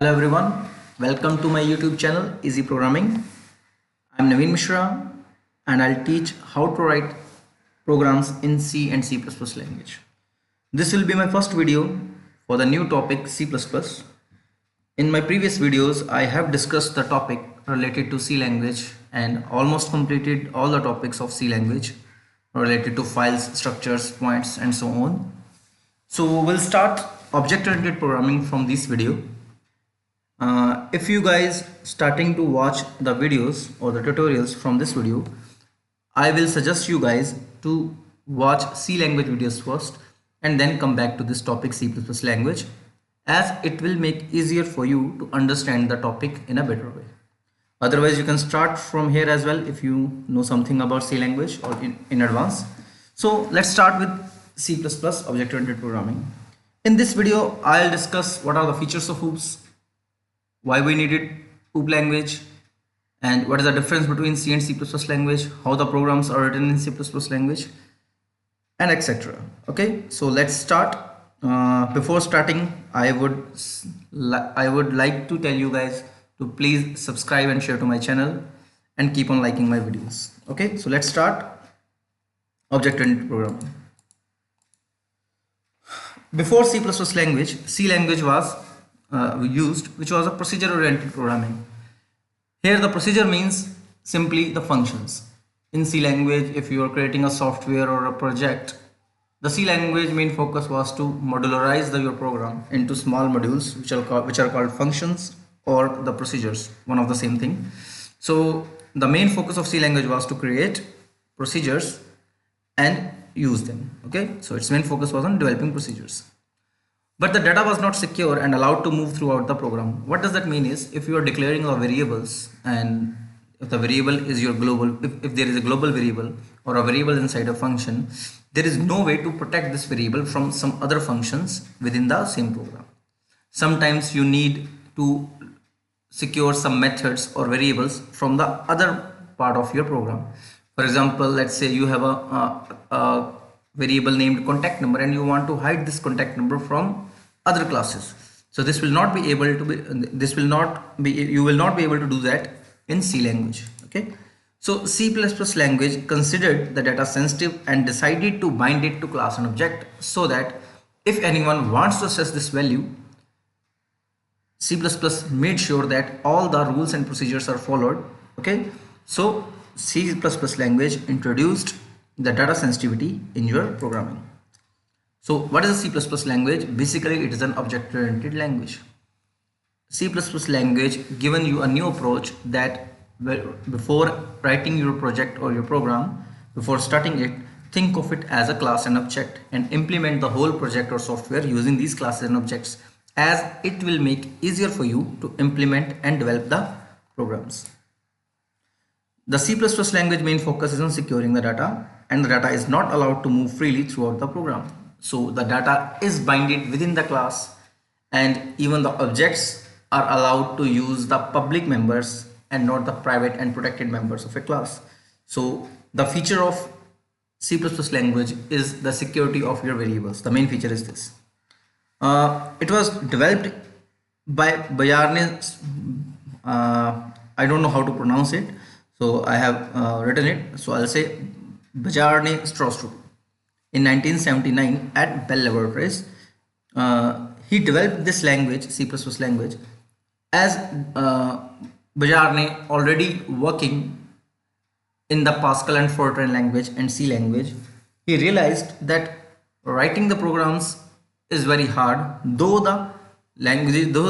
Hello everyone, welcome to my YouTube channel Easy Programming. I'm Naveen Mishra and I'll teach how to write programs in C and C++ language. This will be my first video for the new topic C++. In my previous videos, I have discussed the topic related to C language and almost completed all the topics of C language related to files, structures, points and so on. So we'll start object-oriented programming from this video. If you guys starting to watch the videos or the tutorials from this video, I will suggest you guys to watch C language videos first and then come back to this topic C++ language, as it will make easier for you to understand the topic in a better way. Otherwise you can start from here as well if you know something about C language or in advance. So let's start with C++ object-oriented programming. In this video I'll discuss what are the features of hoops, why we needed hoop language, and what is the difference between C and C++ language, how the programs are written in C++ language, and etc. Okay, so let's start. Before starting, I would like to tell you guys to please subscribe and share to my channel and keep on liking my videos. Okay, so let's start object-oriented programming. Before C++ language, C language was used, which was a procedure-oriented programming. Here the procedure means simply the functions. In C language, if you are creating a software or a project, the C language main focus was to modularize your program into small modules which are called functions or the procedures, one of the same thing. So the main focus of C language was to create procedures and use them. Okay, so its main focus was on developing procedures. But the data was not secure and allowed to move throughout the program. What does that mean is, if you are declaring the variables and if the variable is your global, if there is a global variable or a variable inside a function, there is no way to protect this variable from some other functions within the same program. Sometimes you need to secure some methods or variables from the other part of your program. For example, let's say you have a variable named contact number and you want to hide this contact number from other classes. So this will not be able to be, you will not be able to do that in C language. Okay, so C++ language considered the data sensitive and decided to bind it to class and object, so that if anyone wants to access this value, C++ made sure that all the rules and procedures are followed. Okay, so C++ language introduced the data sensitivity in your programming. So what is a C++ language? Basically it is an object-oriented language. C++ language given you a new approach that before writing your project or your program, before starting it, think of it as a class and object and implement the whole project or software using these classes and objects, as it will make easier for you to implement and develop the programs. The C++ language main focus is on securing the data, and the data is not allowed to move freely throughout the program. So the data is binded within the class, and even the objects are allowed to use the public members and not the private and protected members of a class. So the feature of C++ language is the security of your variables. The main feature is this. It was developed by Bjarne, I don't know how to pronounce it, so I have written it, so I'll say Bjarne Stroustrup in 1979 at Bell Laboratories. He developed this language, C++ language, as Bjarne already working in the Pascal and Fortran language and C language. He realized that writing the programs is very hard, though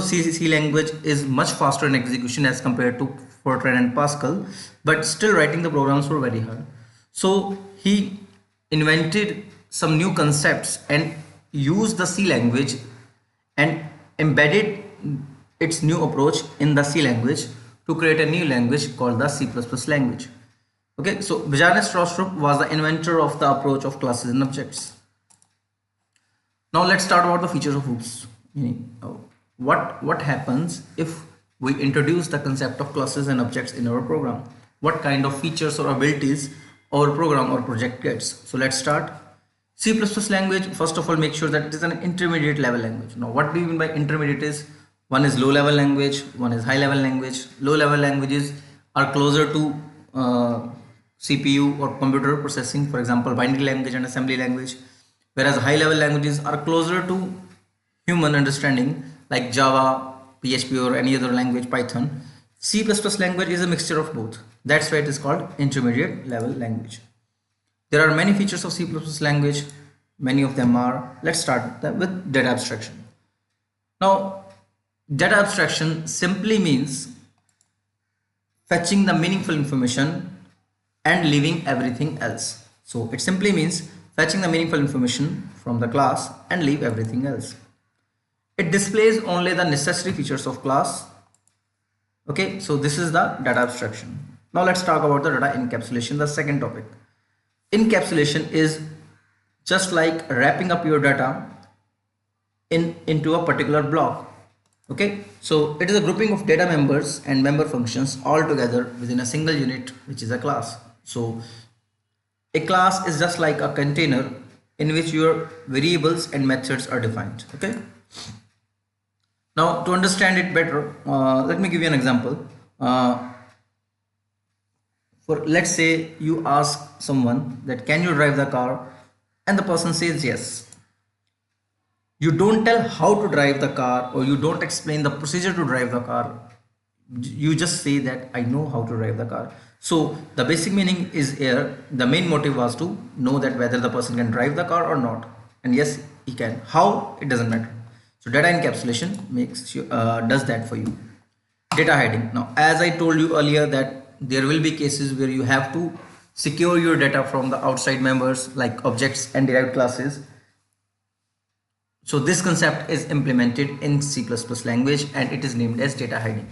C language is much faster in execution as compared to Fortran and Pascal, but still writing the programs were very hard. So he invented some new concepts and used the C language and embedded its new approach in the C language to create a new language called the C++ language. Okay, so Bjarne Stroustrup was the inventor of the approach of classes and objects. Now let's start about the features of hoops. What happens if we introduce the concept of classes and objects in our program? What kind of features or abilities our program or project gets? So let's start. C++ language, first of all, make sure that it is an intermediate level language. Now what do you mean by intermediate is, One is low level language, one is high level language. Low level languages are closer to CPU or computer processing, for example, binary language and assembly language, whereas high level languages are closer to human understanding like Java, PHP, or any other language, Python. C++ language is a mixture of both. That's why it is called intermediate level language. There are many features of C++ language. Many of them are, let's start with data abstraction. Now, data abstraction simply means fetching the meaningful information and leaving everything else. So it simply means fetching the meaningful information from the class and leave everything else. It displays only the necessary features of class. Okay, so this is the data abstraction. Now let's talk about the data encapsulation, the second topic. Encapsulation is just like wrapping up your data into a particular block. Okay, so it is a grouping of data members and member functions all together within a single unit, which is a class. So a class is just like a container in which your variables and methods are defined. Okay, now to understand it better, let me give you an example. For let's say you ask someone that can you drive the car, and the person says yes. You don't tell how to drive the car, or you don't explain the procedure to drive the car. You just say that I know how to drive the car. So the basic meaning is here, the main motive was to know that whether the person can drive the car or not, and yes, he can. How, it doesn't matter. So data encapsulation makes you does that for you. Data hiding. Now as I told you earlier that there will be cases where you have to secure your data from the outside members like objects and derived classes. So this concept is implemented in C++ language and it is named as data hiding.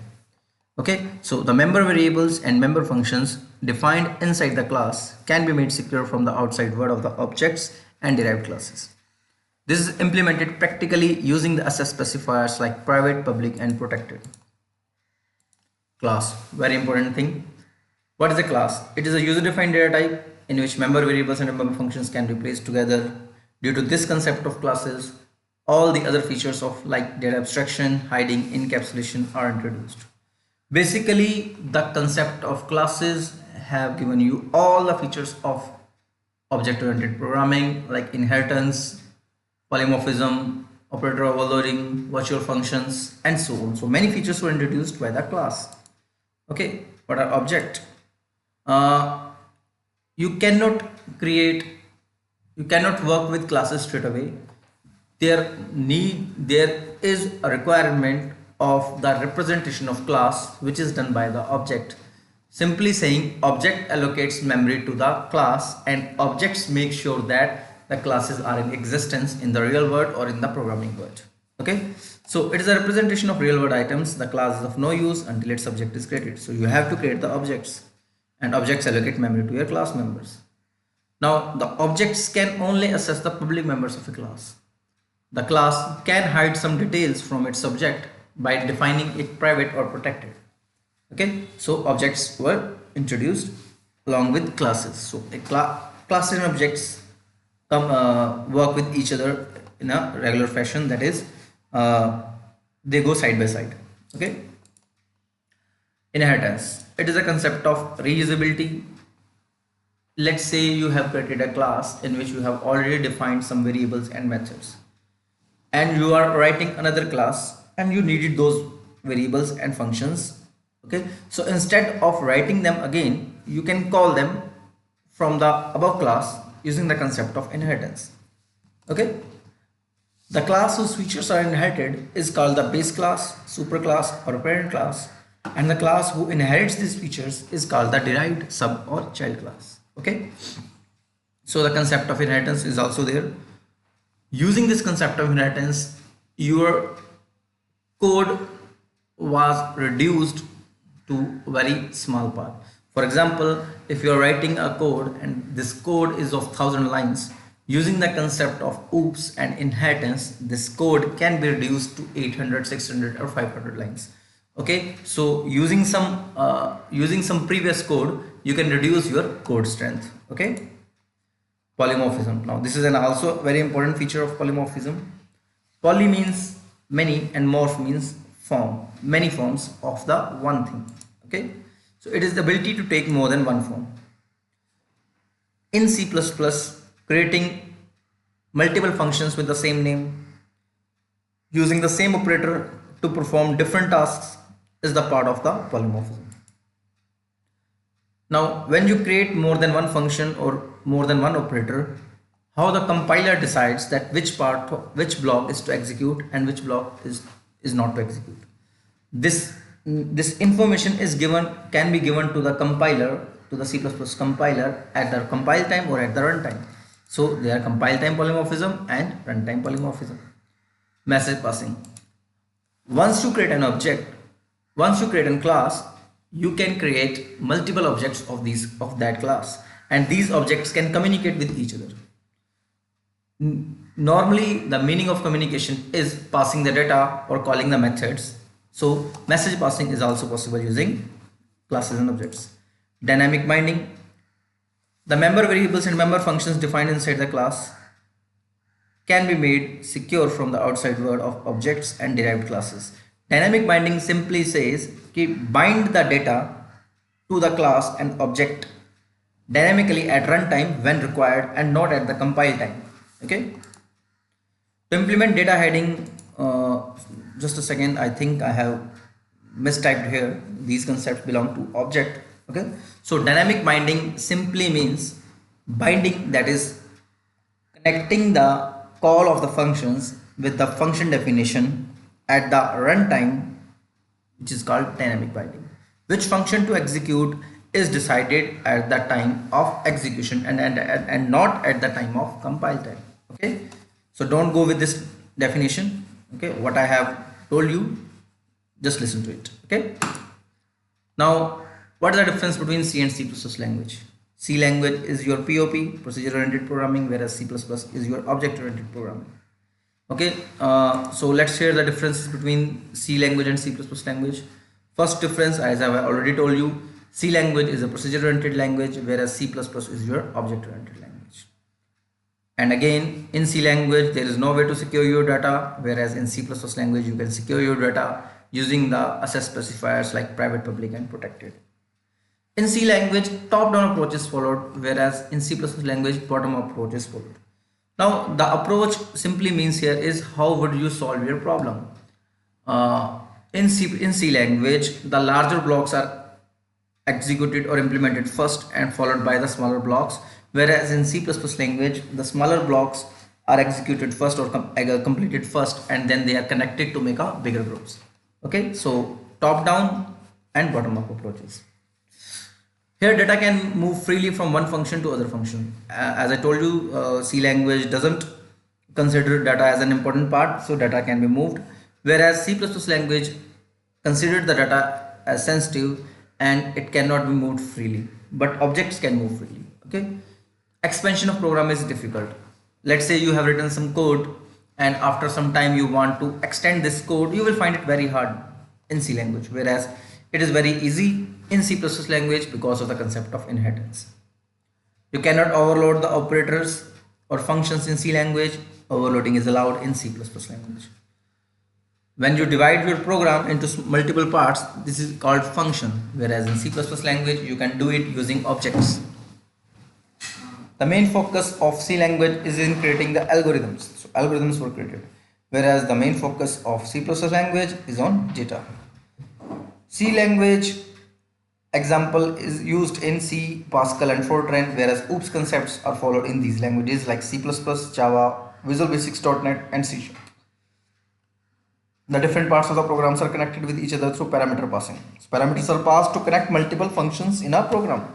Okay, so the member variables and member functions defined inside the class can be made secure from the outside world of the objects and derived classes. This is implemented practically using the SS specifiers like private, public, and protected. Class, very important thing. What is a class? It is a user-defined data type in which member variables and member functions can be placed together. Due to this concept of classes, all the other features of like data abstraction, hiding, encapsulation are introduced. Basically, the concept of classes have given you all the features of object-oriented programming like inheritance, polymorphism, operator overloading, virtual functions, and so on. So many features were introduced by the class. Okay, what are object? You cannot work with classes straight away. There is a requirement of the representation of class, which is done by the object. Simply saying, object allocates memory to the class and objects make sure that the classes are in existence in the real world or in the programming world. Okay, so it is a representation of real world items. The class is of no use until its object is created. So you have to create the objects, and objects allocate memory to your class members. Now the objects can only access the public members of a class. The class can hide some details from its subject by defining it private or protected. Okay, so objects were introduced along with classes. So a classes and objects work with each other in a regular fashion, that is they go side by side. Okay, inheritance. It is a concept of reusability. Let's say you have created a class in which you have already defined some variables and methods, and you are writing another class and you needed those variables and functions. Okay, so instead of writing them again, you can call them from the above class using the concept of inheritance. Okay, the class whose features are inherited is called the base class, superclass, or parent class, and the class who inherits these features is called the derived, sub, or child class. Okay, so the concept of inheritance is also there. Using this concept of inheritance, your code was reduced to very small part. For example, if you are writing a code and this code is of 1000 lines, using the concept of oops and inheritance, this code can be reduced to 800, 600, or 500 lines. Okay, so using some previous code, you can reduce your code strength. Okay, polymorphism. Now this is also very important feature of polymorphism. Poly means many and morph means many forms of the one thing. Okay, so it is the ability to take more than one form. In C++, creating multiple functions with the same name, using the same operator to perform different tasks is the part of the polymorphism. Now, when you create more than one function or more than one operator, how the compiler decides that which block is to execute and which block is not to execute. This information can be given to the compiler, to the C++ compiler at the compile time or at the runtime. So they are compile time polymorphism and runtime polymorphism. Message passing. Once you create an object, once you create a class, you can create multiple objects of that class, and these objects can communicate with each other. Normally, the meaning of communication is passing the data or calling the methods. So message passing is also possible using classes and objects. Dynamic binding. The member variables and member functions defined inside the class can be made secure from the outside world of objects and derived classes. Dynamic binding simply says bind the data to the class and object dynamically at runtime when required and not at the compile time. Okay. To implement data hiding, just a second, I think I have mistyped here. These concepts belong to object. Okay. So dynamic binding simply means binding, that is connecting the call of the functions with the function definition at the runtime, which is called dynamic binding. Which function to execute is decided at the time of execution and not at the time of compile time. Okay, so don't go with this definition. Okay, what I have told you, just listen to it. Okay, now what is the difference between C and C++ language? C language is your POP, procedure oriented programming, whereas C++ is your object oriented programming. Okay, so let's share the differences between C language and C++ language. First difference, as I have already told you, C language is a procedure oriented language, whereas C++ is your object oriented language. And again, in C language there is no way to secure your data, whereas in C++ language you can secure your data using the access specifiers like private, public and protected. In C language, top-down approach is followed, whereas in C++ language, bottom-up approach is followed. Now, the approach simply means here is how would you solve your problem. In C language, the larger blocks are executed or implemented first and followed by the smaller blocks, whereas in C++ language, the smaller blocks are executed first or completed first, and then they are connected to make a bigger groups. Okay, so top-down and bottom-up approaches. Here data can move freely from one function to other function. As I told you, C language doesn't consider data as an important part, so data can be moved, whereas C++ language considered the data as sensitive and it cannot be moved freely, but objects can move freely. Okay, expansion of program is difficult. Let's say you have written some code and after some time you want to extend this code, you will find it very hard in C language, whereas it is very easy in C++ language because of the concept of inheritance. You cannot overload the operators or functions in C language. Overloading is allowed in C++ language. When you divide your program into multiple parts, this is called function, whereas in C++ language you can do it using objects. The main focus of C language is in creating the algorithms. So algorithms were created, whereas the main focus of C++ language is on data. C language example is used in C, Pascal and Fortran, whereas OOPS concepts are followed in these languages like C++, Java, Visual Basics.NET and C#. The different parts of the programs are connected with each other through parameter passing. So parameters are passed to connect multiple functions in a program,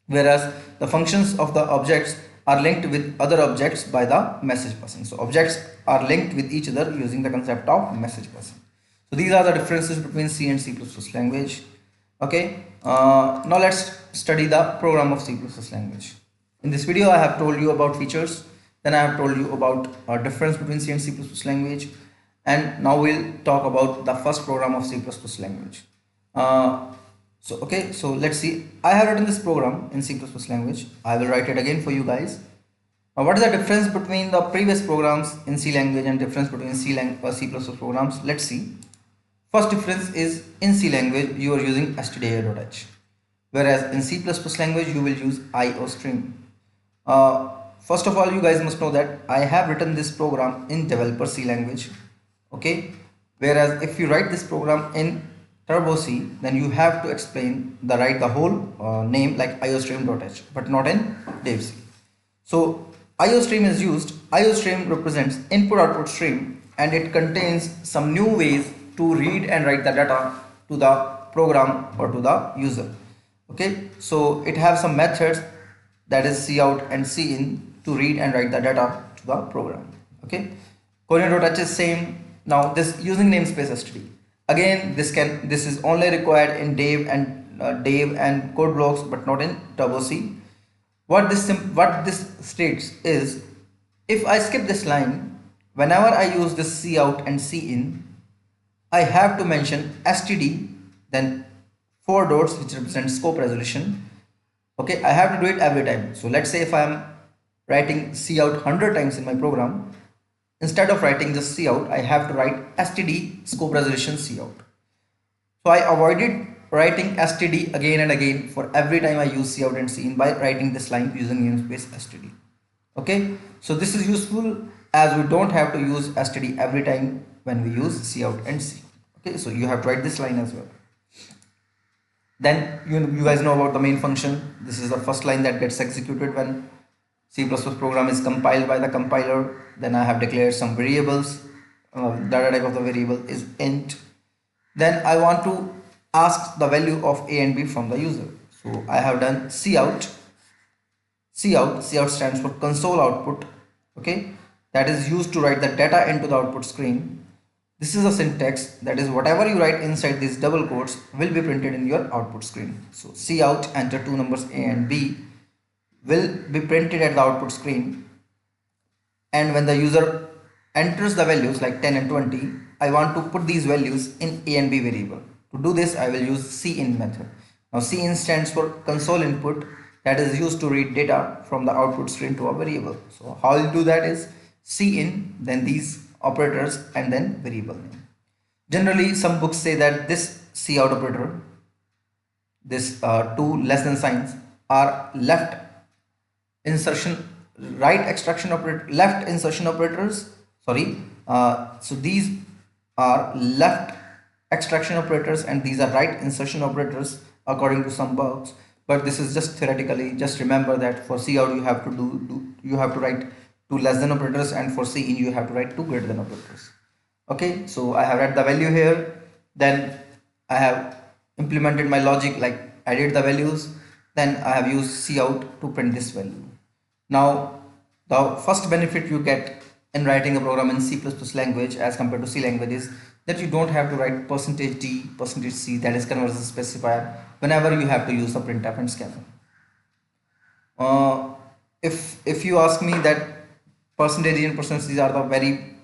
whereas the functions of the objects are linked with other objects by the message passing. So objects are linked with each other using the concept of message passing. So these are the differences between C and C++ language. Okay, now let's study the program of C++ language. In this video I have told you about features, then I have told you about a difference between C and C++ language, and now we'll talk about the first program of C++ language. So let's see. I have written this program in C++ language. I will write it again for you guys. Now what is the difference between the previous programs in C language and difference between C++ programs? Let's see. First difference is in C language you are using stdio.h, whereas in C++ language you will use iostream. First of all, you guys must know that I have written this program in developer C language, okay? Whereas if you write this program in turbo C, then you have to explain write the whole name like iostream.h, but not in dev C. So iostream is used. Iostream represents input output stream, and it contains some new ways to read and write the data to the program or to the user. Okay, so it has some methods, that is cout and cin, to read and write the data to the program. Okay, coordinate.h is same. Now this using namespace std. Again, this is only required in dev and code blocks, but not in turbo C. What this states is, if I skip this line, whenever I use this cout and cin, I have to mention std, then four dots which represent scope resolution. Okay, I have to do it every time. So let's say if I am writing cout 100 times in my program, instead of writing just cout, I have to write std scope resolution cout. So I avoided writing std again and again for every time I use cout and cin by writing this line using namespace std. Okay, so this is useful as we don't have to use std every time when we use cout and cin. Okay, so you have to write this line as well. Then you guys know about the main function. This is the first line that gets executed when C++ program is compiled by the compiler. Then I have declared some variables. Data type of the variable is int. Then I want to ask the value of a and b from the user. So I have done cout. Cout stands for console output. Okay, that is used to write the data into the output screen. This is a syntax, that is whatever you write inside these double quotes will be printed in your output screen. So cout, enter two numbers a and b, will be printed at the output screen, and when the user enters the values like 10 and 20, I want to put these values in a and b variable. To do this, I will use cin method. Now cin stands for console input, that is used to read data from the output screen to a variable. So how you do that is cin, then these operators, and then variable name. Generally, some books say that this cout operator, this two less than signs, are left insertion, right extraction operator, left insertion operators. Sorry, so these are left extraction operators, and these are right insertion operators according to some books. But this is just theoretically. Just remember that for cout you have to you have to write two less than operators, and for cin you have to write two greater than operators. Okay, so I have read the value here, then I have implemented my logic like added the values, then I have used cout to print this value. Now the first benefit you get in writing a program in C++ language as compared to C language is that you don't have to write %d, %c, that is conversion specifier, whenever you have to use the printf and scanf. If you ask me that percentage and percentage are the very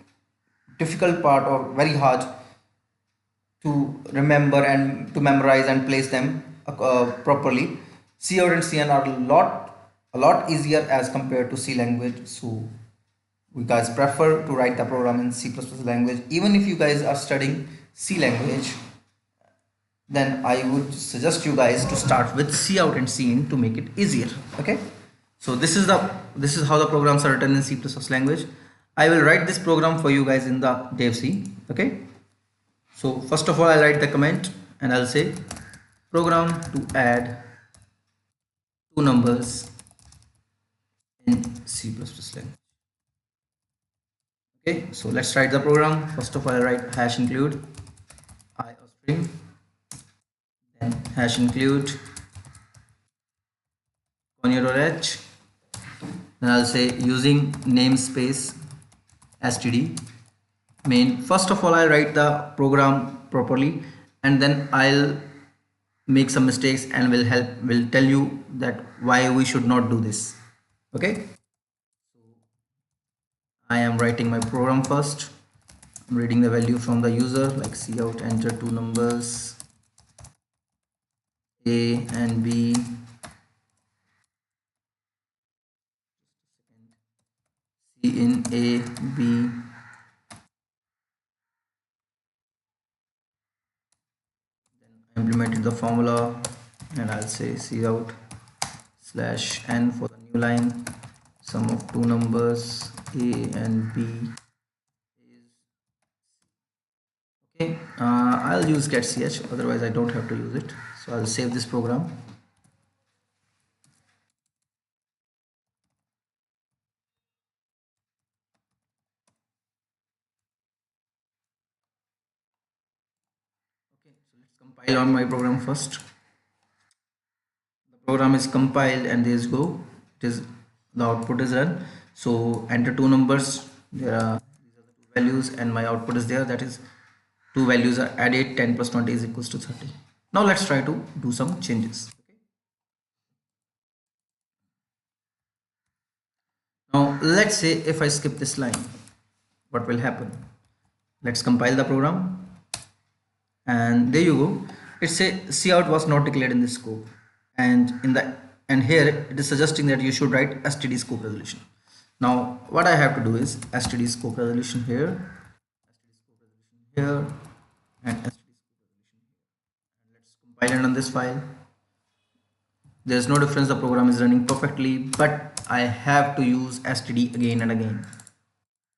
difficult part or very hard to remember and to memorize and place them properly, cout and cin are a lot easier as compared to C language. So we guys prefer to write the program in C++ language. Even if you guys are studying C language, then I would suggest you guys to start with cout and cin to make it easier. Okay, so this is how the programs are written in C++ language. I will write this program for you guys in the dev C. Okay, so first of all I'll write the comment and I'll say program to add two numbers in C++ language. Okay, so let's write the program. First of all I'll write hash include iostream, then hash include conio.h, then I'll say using namespace std main. First of all I'll write the program properly, and then I'll make some mistakes and will tell you that why we should not do this. Okay, I am writing my program first. I'm reading the value from the user like cout, enter two numbers a and b, cin a b, implemented the formula, and I'll say cout /n for the new line. Sum of two numbers a and b is okay. I'll use getch, otherwise I don't have to use it. So I'll save this program. Okay, so let's compile on my program first. The program is compiled and there is go. It is the output is run. So enter two numbers. There are these are the two values, and my output is there. That is, two values are added. 10 plus 20 is equals to 30. Now let's try to do some changes. Okay. Now let's say if I skip this line, what will happen? Let's compile the program, and there you go. It says cout was not declared in the scope, and here it is suggesting that you should write std scope resolution. Now what I have to do is std scope resolution here, and std scope resolution here. And let's compile it on this file. There's no difference, the program is running perfectly, but I have to use std again and again.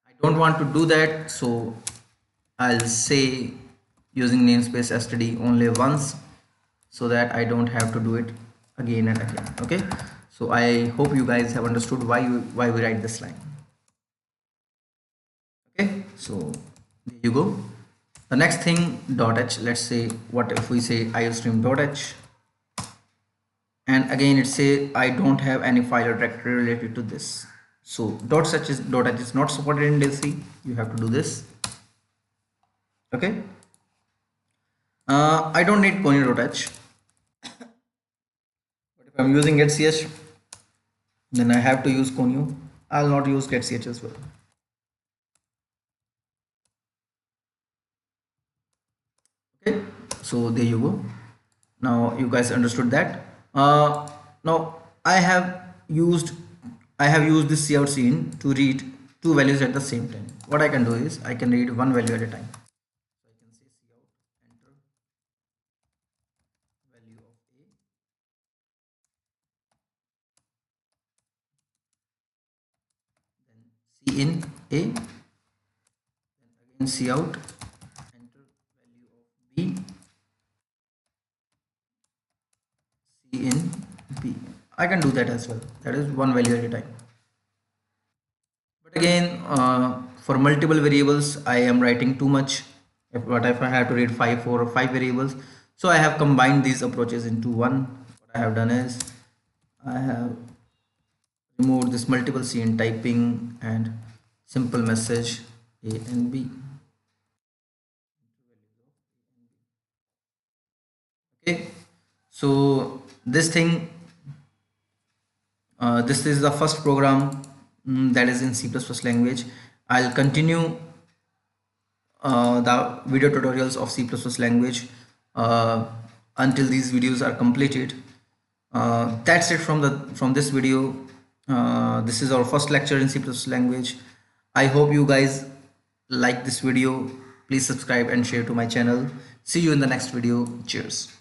I don't want to do that, so I'll say using namespace std only once, so that I don't have to do it again and again. Okay, so I hope you guys have understood why we write this line. Okay, so there you go. The next thing, .h. Let's say, what if we say iostream.h, and again it say I don't have any file or directory related to this. So .h is not supported in DLC. You have to do this. Okay. I don't need conio.h, but if I'm using getch, then I have to use conio. I'll not use getch as well. Okay, so there you go. Now you guys understood that. Now I have used this cout scene to read two values at the same time. What I can do is I can read one value at a time. So I can say cout enter value of a, then cin a, then again cout enter value of b, cin b. I can do that as well. That is one value at a time. But again, for multiple variables, I am writing too much. What if I have to read 4 or 5 variables? So I have combined these approaches into one. What I have done is I have removed this multiple scene typing and simple message A and B. Okay, so this thing, this is the first program that is in C++ language. I'll continue the video tutorials of C++ language until these videos are completed. That's it from this video. This is our first lecture in C++ language. I hope you guys like this video. Please subscribe and share to my channel. See you in the next video. Cheers.